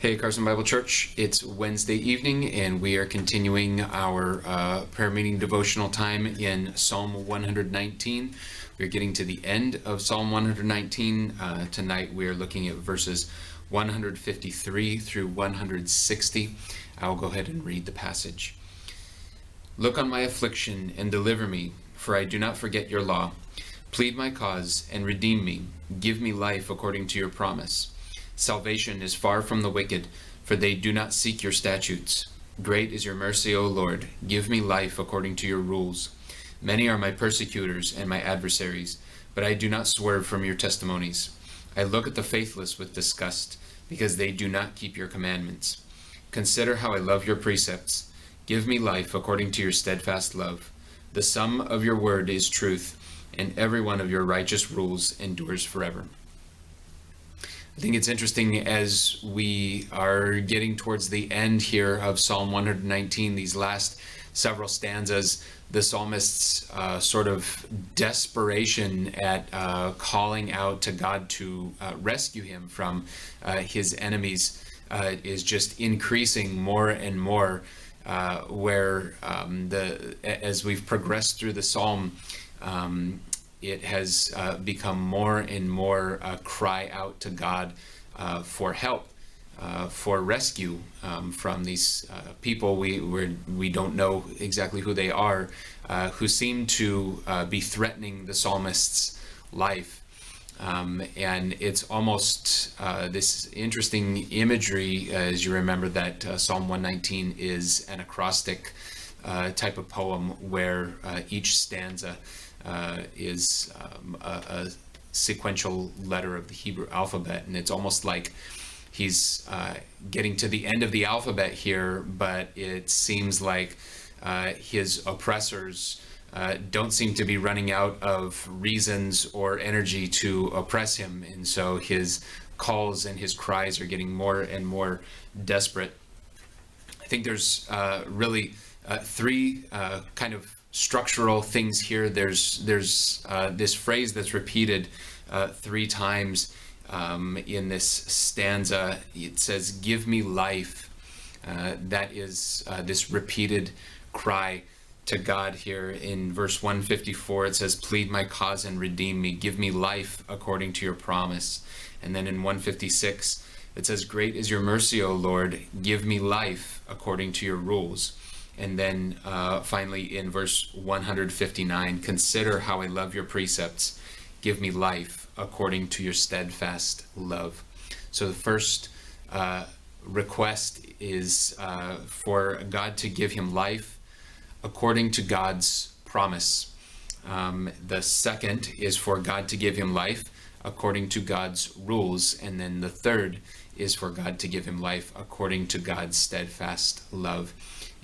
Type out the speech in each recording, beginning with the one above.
Hey, Carson Bible Church. It's Wednesday evening, and we are continuing our prayer meeting devotional time in Psalm 119. We're getting to the end of Psalm 119. Tonight we are looking at verses 153 through 160. I will go ahead and read the passage. Look on my affliction and deliver me, for I do not forget your law. Plead my cause and redeem me. Give me life according to your promise. Salvation is far from the wicked, for they do not seek your statutes. Great is your mercy, O Lord. Give me life according to your rules. Many are my persecutors and my adversaries, but I do not swerve from your testimonies. I look at the faithless with disgust, because they do not keep your commandments. Consider how I love your precepts. Give me life according to your steadfast love. The sum of your word is truth, and every one of your righteous rules endures forever. I think it's interesting as we are getting towards the end here of Psalm 119, these last several stanzas, the psalmist's sort of desperation at calling out to God to rescue him from his enemies is just increasing more and more, as we've progressed through the psalm, it has become more and more a cry out to God for help, for rescue from these people we don't know exactly who they are, who seem to be threatening the psalmist's life. And it's almost this interesting imagery, as you remember that Psalm 119 is an acrostic type of poem where each stanza is a sequential letter of the Hebrew alphabet, and it's almost like he's getting to the end of the alphabet here, but it seems like his oppressors don't seem to be running out of reasons or energy to oppress him, and so his calls and his cries are getting more and more desperate. I think there's really three kind of structural things here. There's this phrase that's repeated three times in this stanza. It says, "Give me life." That is this repeated cry to God here. In verse 154, it says, "Plead my cause and redeem me. Give me life according to your promise." And then in 156, it says, "Great is your mercy, O Lord. Give me life according to your rules." And then finally in verse 159, "Consider how I love your precepts. Give me life according to your steadfast love." So the first request is for God to give him life according to God's promise. The second is for God to give him life according to God's rules. And then the third is for God to give him life according to God's steadfast love.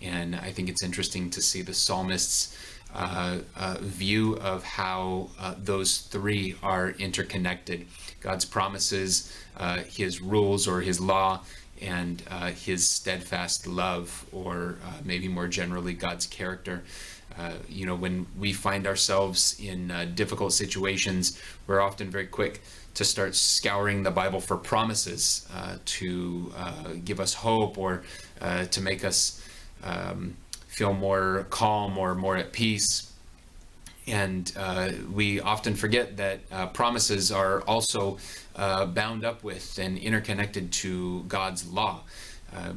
And I think it's interesting to see the psalmist's view of how those three are interconnected. God's promises, his rules or his law, and his steadfast love, or maybe more generally, God's character. When we find ourselves in difficult situations, we're often very quick to start scouring the Bible for promises to give us hope, or to make us feel more calm or more at peace. And we often forget that promises are also bound up with and interconnected to God's law,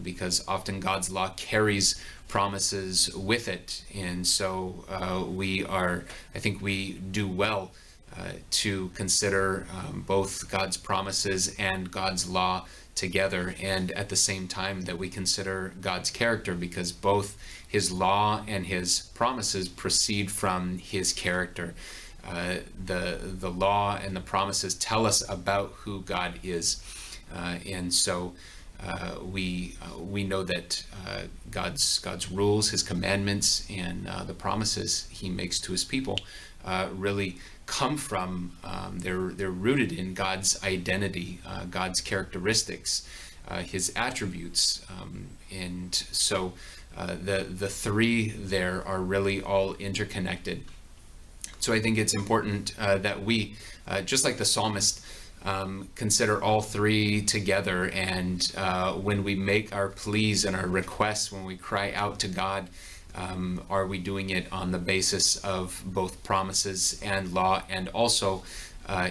because often God's law carries promises with it. And so I think we do well to consider both God's promises and God's law together, and at the same time that we consider God's character, because both his law and his promises proceed from his character. The law and the promises tell us about who God is, and so we know that God's rules, his commandments, and the promises he makes to his people really come from, they're rooted in God's identity, God's characteristics, his attributes, and so the three there are really all interconnected. So I think it's important that we, just like the psalmist, consider all three together. And when we make our pleas and our requests, when we cry out to God, are we doing it on the basis of both promises and law, and also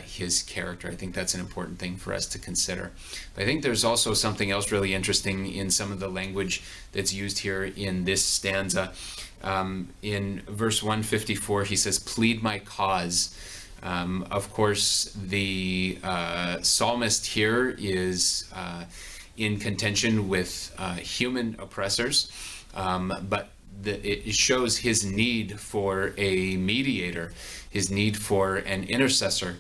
his character? I think that's an important thing for us to consider. But I think there's also something else really interesting in some of the language that's used here in this stanza. In verse 154, he says, "Plead my cause." Of course, the psalmist here is in contention with human oppressors, but it shows his need for a mediator, his need for an intercessor.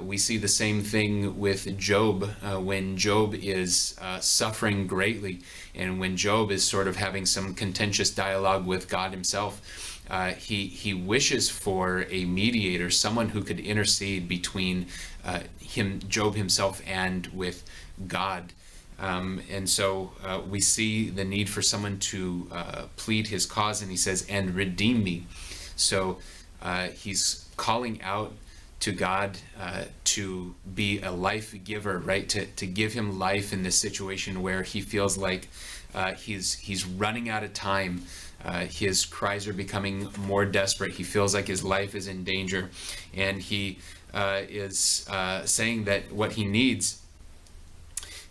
We see the same thing with Job when Job is suffering greatly, and when Job is sort of having some contentious dialogue with God himself. He wishes for a mediator, someone who could intercede between Job himself, and with God. And so we see the need for someone to plead his cause, and he says, "and redeem me." So he's calling out to God to be a life giver, right? To give him life in this situation where he feels like he's running out of time. His cries are becoming more desperate. He feels like his life is in danger, and he is saying that what he needs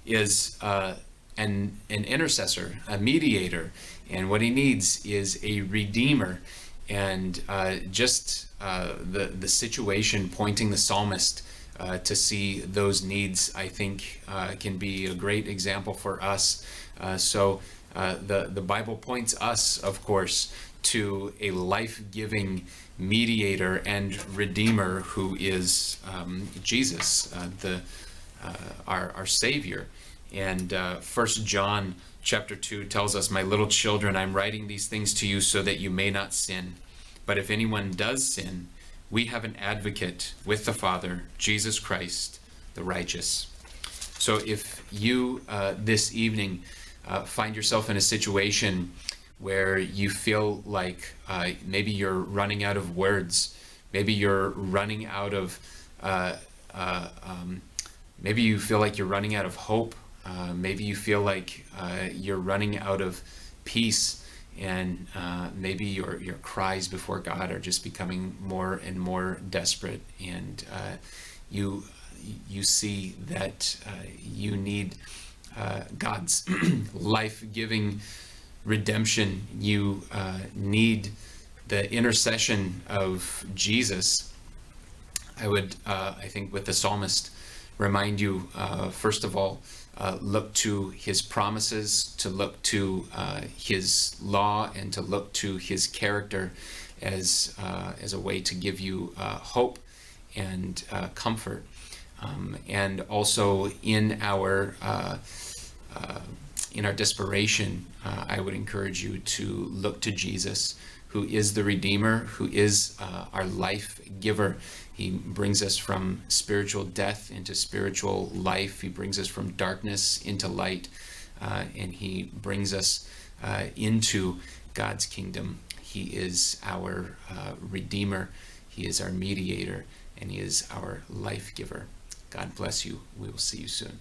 is an intercessor, a mediator, and what he needs is a redeemer. And the situation pointing the psalmist to see those needs, I think, can be a great example for us. So the Bible points us, of course, to a life-giving mediator and redeemer who is Jesus, our Savior. And 1 John chapter 2 tells us, "My little children, I'm writing these things to you so that you may not sin. But if anyone does sin, we have an advocate with the Father, Jesus Christ, the righteous." So if you this evening find yourself in a situation where you feel like maybe you're running out of words, maybe you're running out of, maybe you feel like you're running out of hope, maybe you feel like you're running out of peace, and maybe your cries before God are just becoming more and more desperate, and you see that you need God's life-giving redemption. You need the intercession of Jesus. I would, I think, with the psalmist, remind you, first of all, look to his promises, to look to his law, and to look to his character as a way to give you hope and comfort. And also in our desperation, I would encourage you to look to Jesus, who is the Redeemer, who is our life giver. He brings us from spiritual death into spiritual life. He brings us from darkness into light, and he brings us into God's kingdom. He is our Redeemer. He is our mediator, and he is our life giver. God bless you. We will see you soon.